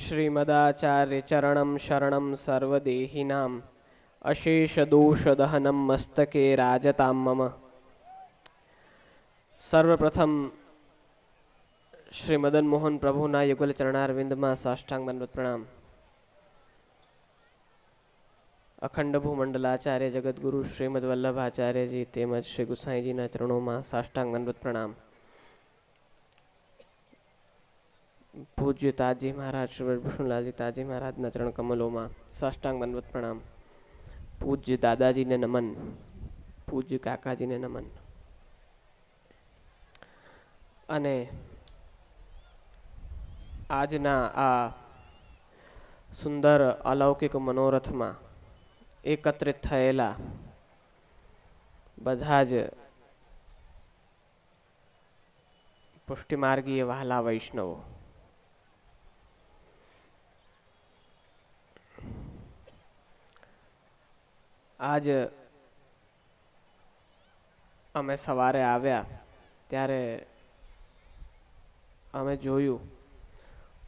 श्रीमदाचार्य चरणं शरणं सर्वदेहिनाम् अशेषदोषदहनं मस्तके राजतां मम। सर्वप्रथम श्री मदन मोहन प्रभुना युगल चरणारविंदમાં સાષ્ટાંગ દંડવત પ્રણામ। અખંડ ભૂમંડલાચાર્ય જગતગુરુ શ્રીમદ વલ્લભાચાર્યજી તેમજ શ્રી ગુસાઈજીના ચરણોમાં સાષ્ટાંગ દંડવત પ્રણામ। પૂજ્ય તાજી મહારાજ શ્રી વ્રજભૂષણલાલજી તાજી મહારાજના ચરણ કમલોમાં સાષ્ટાંગ દંડવત પ્રણામ। પૂજ્ય દાદાજીને નમન, પૂજ્ય કાકાજીને નમન। અને આજના આ સુંદર અલૌકિક મનોરથમાં એકત્રિત થયેલા બધા જ પુષ્ટિમાર્ગીય વહાલા વૈષ્ણવો, આજ અમે સવારે આવ્યા ત્યારે અમે જોયું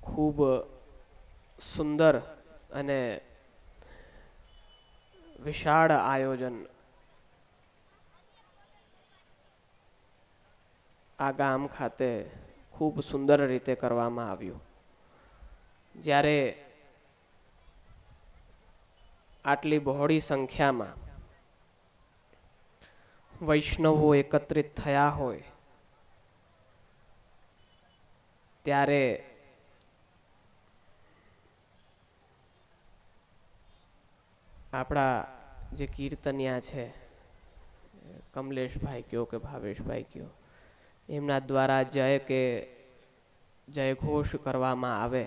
ખૂબ સુંદર અને વિશાળ આયોજન આ ગામ ખાતે ખૂબ સુંદર રીતે કરવામાં આવ્યું। જ્યારે આટલી બહોળી સંખ્યામાં વૈષ્ણવો એકત્રિત થયા હોય ત્યારે આપણા જે કીર્તનિયા છે, કમલેશભાઈ કયો કે ભાવેશભાઈ કયો, એમના દ્વારા જય ઘોષ કરવામાં આવે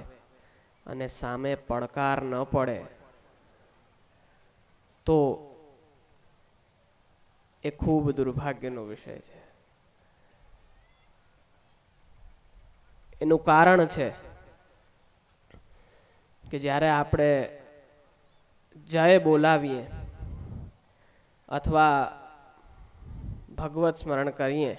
અને સામે પડકાર ન પડે તો એ ખૂબ દુર્ભાગ્યનો વિષય છે। એનું કારણ છે કે જ્યારે આપણે જય બોલાવીએ અથવા ભગવત સ્મરણ કરીએ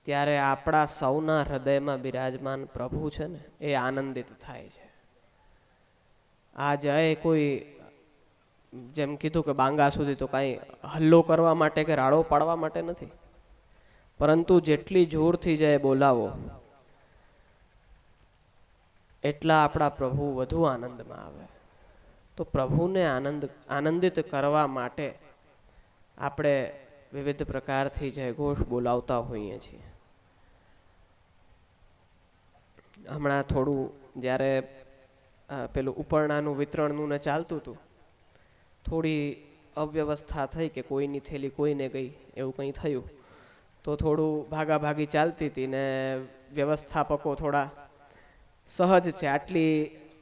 ત્યારે આપણા સૌના હૃદયમાં બિરાજમાન પ્રભુ છે ને એ આનંદિત થાય છે। આ જય કોઈ જેમ કીધું કે બાંગા સુધી તો કાંઈ હલ્લો કરવા માટે કે રાડો પાડવા માટે નથી, પરંતુ જેટલી જોરથી જય બોલાવો એટલા આપણા પ્રભુ વધુ આનંદમાં આવે। તો પ્રભુને આનંદિત કરવા માટે આપણે વિવિધ પ્રકારથી જયઘોષ બોલાવતા હોઈએ છીએ। હમણાં થોડું જ્યારે પેલું ઉપરણાનું વિતરણનું ને ચાલતું હતું, થોડી અવ્યવસ્થા થઈ કે કોઈની થેલી કોઈને ગઈ એવું કંઈ થયું તો થોડું ભાગાભાગી ચાલતી હતી ને વ્યવસ્થાપકો થોડા સહજ છે, આટલી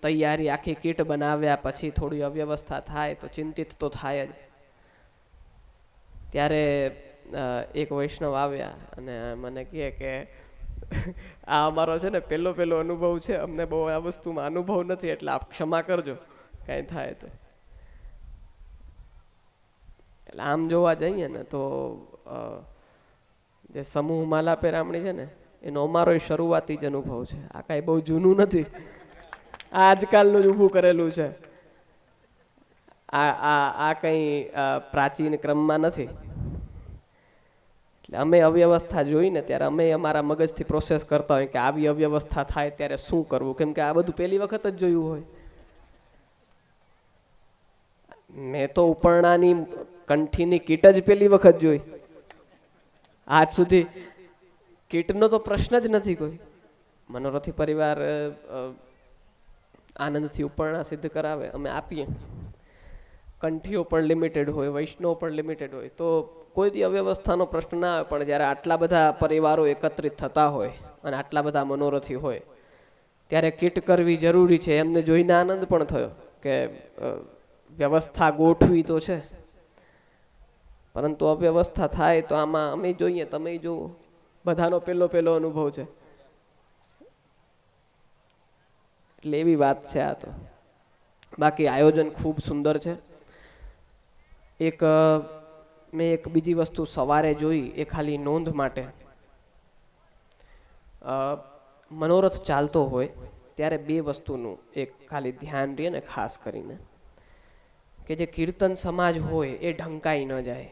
તૈયારી આખી કીટ બનાવ્યા પછી થોડી અવ્યવસ્થા થાય તો ચિંતિત તો થાય જ। ત્યારે એક વૈષ્ણવ આવ્યા અને મને કહે કે આ અમારો છે ને પહેલો અનુભવ છે, અમને બહુ આ વસ્તુમાં અનુભવ નથી એટલે આપ ક્ષમા કરજો કાંઈ થાય તો। એટલે આમ જોવા જઈએ ને તો જે સમૂહ માલા પેરામણી છે ને એનો અમારો શરૂઆતી જ અનુભવ છે। આ કાંઈ બહુ જૂનું નથી, આજકાલનું જ ઊભું કરેલું છે। આ કંઈ પ્રાચીન ક્રમમાં નથી। એટલે અમે અવ્યવસ્થા જોઈને ત્યારે અમે અમારા મગજથી પ્રોસેસ કરતા હોય કે આવી અવ્યવસ્થા થાય ત્યારે શું કરવું, કેમ કે આ બધું પહેલી વખત જ જોયું હોય। મેં તો ઉપરણાની કંઠીની કીટ જ પહેલી વખત જોઈ, આજ સુધી કીટનો તો પ્રશ્ન જ નથી કોઈ। મનોરથી પરિવાર આનંદથી ઉપરણા સિદ્ધ કરાવે, અમે આપીએ। કંઠીઓ પણ લિમિટેડ હોય, વૈષ્ણવ પણ લિમિટેડ હોય, તો કોઈ દી અવ્યવસ્થાનો પ્રશ્ન ના આવે। પણ જ્યારે આટલા બધા પરિવારો એકત્રિત થતા હોય અને આટલા બધા મનોરથી હોય ત્યારે કીટ કરવી જરૂરી છે। એમને જોઈને આનંદ પણ થયો કે વ્યવસ્થા ગોઠવી તો છે, પરંતુ અવ્યવસ્થા થાય તો આમાં અમે જોઈએ તમે જુઓ, બધાનો પહેલો અનુભવ છે। એટલે એવી વાત છે આ તો। બાકી આયોજન ખૂબ સુંદર છે। મેં એક બીજી વસ્તુ સવારે જોઈ, એ ખાલી નોંધ માટે, મનોરથ ચાલતો હોય ત્યારે બે વસ્તુનું એક ખાલી ધ્યાન રહે ને, ખાસ કરીને કે જે કીર્તન સમાજ હોય એ ઢંકાઈ ન જાય.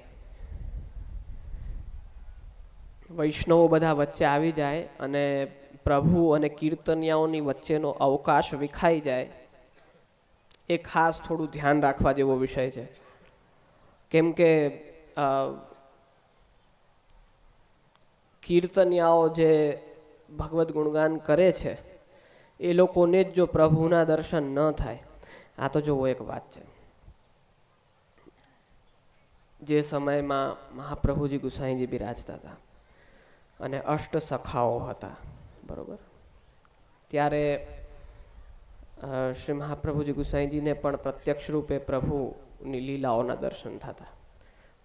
વૈષ્ણવો બધા વચ્ચે આવી જાય અને પ્રભુ અને કીર્તનિયાઓની વચ્ચેનો અવકાશ વિખાઈ જાય, એ ખાસ થોડું ધ્યાન રાખવા જેવો વિષય છે. કેમ કે કીર્તનિયાઓ જે ભગવદ્ ગુણગાન કરે છે એ લોકોને જ જો પ્રભુના દર્શન ન થાય, આ તો જોવો એક વાત છે. જે સમયમાં મહાપ્રભુજી ગુસાઈજી બિરાજતા હતા અને અષ્ટ સખાઓ હતા, બરોબર, ત્યારે શ્રી મહાપ્રભુજી ગુસાઈજીને પણ પ્રત્યક્ષ રૂપે પ્રભુની લીલાઓના દર્શન થતા.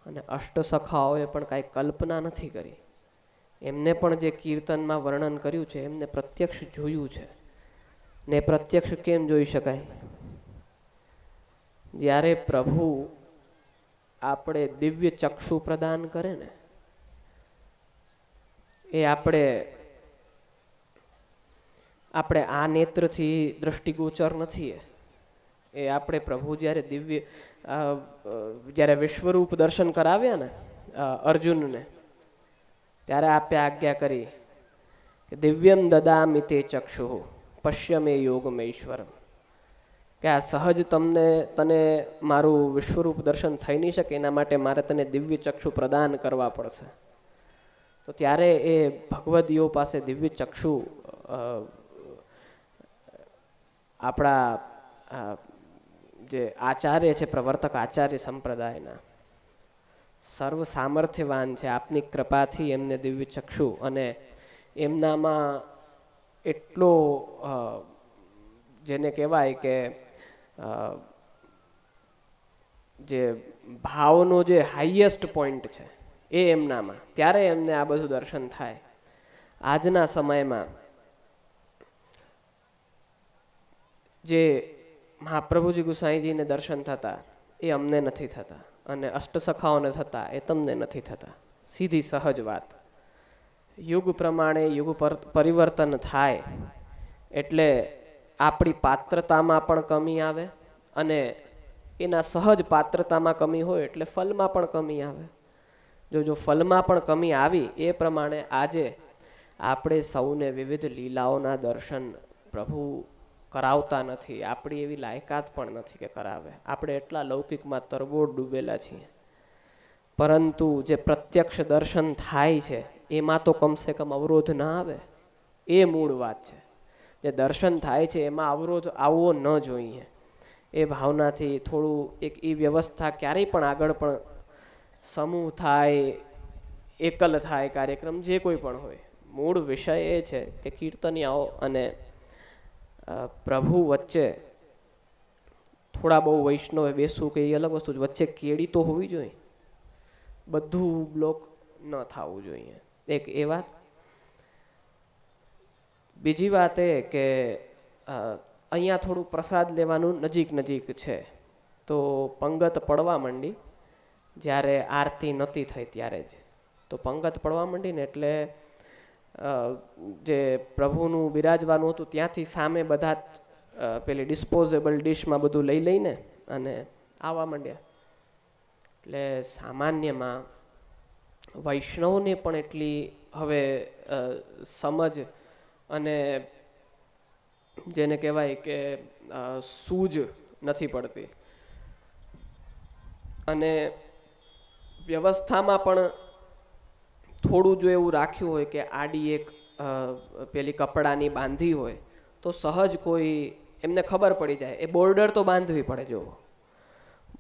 અને અષ્ટ સખાઓએ પણ કાંઈ કલ્પના નથી કરી, એમને પણ જે કીર્તનમાં વર્ણન કર્યું છે એમને પ્રત્યક્ષ જોયું છે. ને પ્રત્યક્ષ કેમ જોઈ શકાય? જ્યારે પ્રભુ આપણે દિવ્ય ચક્ષુ પ્રદાન કરે ને, એ આપણે આ નેત્રથી દ્રષ્ટિગોચર નથી. એ આપણે પ્રભુ જ્યારે જ્યારે વિશ્વરૂપ દર્શન કરાવ્યા ને અર્જુનને, ત્યારે આપે આજ્ઞા કરી કે દિવ્યમ દદામિ તે ચક્ષુ પશ્યમે યોગમેશ્વરમ, કે આ સહજ તને મારું વિશ્વરૂપ દર્શન થઈ નહીં શકે, એના માટે મારે તને દિવ્ય ચક્ષુ પ્રદાન કરવા પડશે. તો ત્યારે એ ભગવદીઓ પાસે દિવ્ય ચક્ષુ આપણા જે આચાર્ય છે, પ્રવર્તક આચાર્ય સંપ્રદાયના સર્વ સામર્થ્યવાન છે, આપની કૃપાથી એમને દિવ્ય ચક્ષુ અને એમનામાં એટલો જેને કહેવાય કે જે ભાવનો જે હાઈએસ્ટ પોઈન્ટ છે એ એમનામાં, ત્યારે એમને આ બધું દર્શન થાય. આજના સમયમાં જે મહાપ્રભુજી ગુસાઈજીને દર્શન થતા એ અમને નથી થતા, અને અષ્ટસખાઓને થતા એ તમને નથી થતા. સીધી સહજ વાત. યુગ પ્રમાણે યુગ પરિવર્તન થાય એટલે આપણી પાત્રતામાં પણ કમી આવે, અને એના સહજ પાત્રતામાં કમી હોય એટલે ફલમાં પણ કમી આવે. જો ફલમાં પણ કમી આવી, એ પ્રમાણે આજે આપણે સૌને વિવિધ લીલાઓના દર્શન પ્રભુ કરાવતા નથી. આપણી એવી લાયકાત પણ નથી કે કરાવે. આપણે એટલા લૌકિકમાં તરબોળ ડૂબેલા છીએ. પરંતુ જે પ્રત્યક્ષ દર્શન થાય છે એમાં તો કમસે કમ અવરોધ ના આવે, એ મૂળ વાત છે. જે દર્શન થાય છે એમાં અવરોધ આવવો ન જોઈએ. એ ભાવનાથી થોડું એક એ વ્યવસ્થા ક્યારેય પણ આગળ પણ સમૂહ થાય, એકલ થાય કાર્યક્રમ, જે કોઈ પણ હોય, મૂળ વિષય એ છે કે કીર્તનિયાઓ અને પ્રભુ વચ્ચે થોડા બહુ વૈષ્ણવે બેસવું કે એ અલગ વસ્તુ, વચ્ચે કેડી તો હોવી જોઈએ, બધું બ્લોક ન થવું જોઈએ. એક એ વાત. બીજી વાત એ કે અહીંયા થોડું પ્રસાદ લેવાનું નજીક છે, તો પંગત પડવા માંડી. જ્યારે આરતી નહોતી થઈ ત્યારે જ તો પંગત પડવા માંડી ને, એટલે જે પ્રભુનું બિરાજવાનું હતું ત્યાંથી સામે બધા પેલી ડિસ્પોઝેબલ ડિશમાં બધું લઈને અને આવવા માંડ્યા. એટલે સામાન્યમાં વૈષ્ણવને પણ એટલી હવે સમજ અને જેને કહેવાય કે સૂઝ નથી પડતી, અને વ્યવસ્થામાં પણ થોડું જો એવું રાખ્યું હોય કે આડી એક પેલી કપડાની બાંધી હોય તો સહજ કોઈ એમને ખબર પડી જાય. એ બોર્ડર તો બાંધવી પડે. જો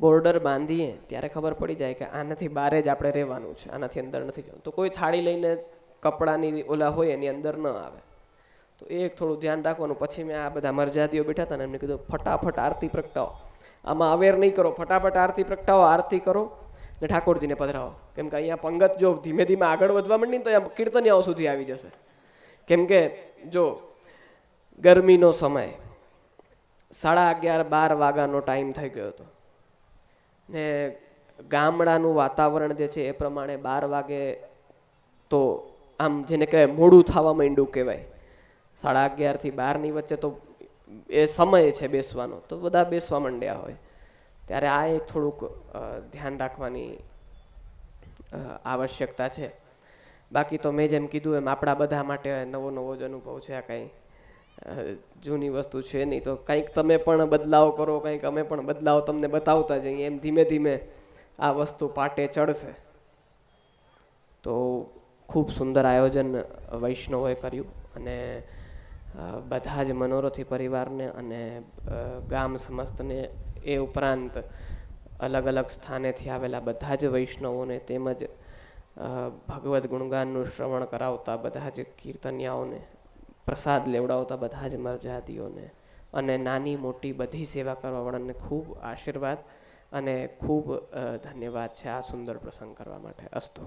બોર્ડર બાંધીએ ત્યારે ખબર પડી જાય કે આનાથી બહાર જ આપણે રહેવાનું છે, આનાથી અંદર નથી જવાનું. તો કોઈ થાળી લઈને કપડાની ઓલા હોય એની અંદર ન આવે. તો એ થોડું ધ્યાન રાખવાનું. પછી મેં આ બધા મરજાદીઓ બેઠા હતા ને એમને કીધું ફટાફટ આરતી પ્રગટાવો. આમાં અવેર નહીં કરો, ફટાફટ આરતી પ્રગટાવો, આરતી કરો ને ઠાકોરજીને પધરાવો. કેમ કે અહીંયા પંગત જો ધીમે ધીમે આગળ વધવા માંડી ને તો અહીંયા કીર્તનિયાઓ સુધી આવી જશે. કેમ કે જો ગરમીનો સમય 11:30-12 વાગ્યાનો ટાઈમ થઈ ગયો હતો ને ગામડાનું વાતાવરણ જે છે એ પ્રમાણે 12 વાગે તો આમ જેને કહેવાય મોડું થવા માંડ્યું કહેવાય. 11:30 થી 12ની વચ્ચે તો એ સમય છે બેસવાનો, તો બધા બેસવા માંડ્યા હોય. ત્યારે આ એક થોડુંક ધ્યાન રાખવાની આવશ્યકતા છે. બાકી તો મેં જેમ કીધું એમ આપણા બધા માટે નવો નવો જ અનુભવ છે. આ કંઈ જૂની વસ્તુ છે નહીં. તો કંઈક તમે પણ બદલાવ કરો, કંઈક અમે પણ બદલાવ તમને બતાવતા જઈએ, એમ ધીમે ધીમે આ વસ્તુ પાટે ચડશે. તો ખૂબ સુંદર આયોજન વૈષ્ણવોએ કર્યું અને બધા જ મનોરથી પરિવારને અને ગામ સમસ્તને, એ ઉપરાંત અલગ અલગ સ્થાનેથી આવેલા બધા જ વૈષ્ણવોને, તેમજ ભગવદ્ ગુણગાનનું શ્રવણ કરાવતા બધા જ કીર્તનિયાઓને, પ્રસાદ લેવડાવતા બધા જ મરજાદીઓને અને નાની મોટી બધી સેવા કરવાવાળાને ખૂબ આશીર્વાદ અને ખૂબ ધન્યવાદ છે આ સુંદર પ્રસંગ કરવા માટે. અસ્તુ.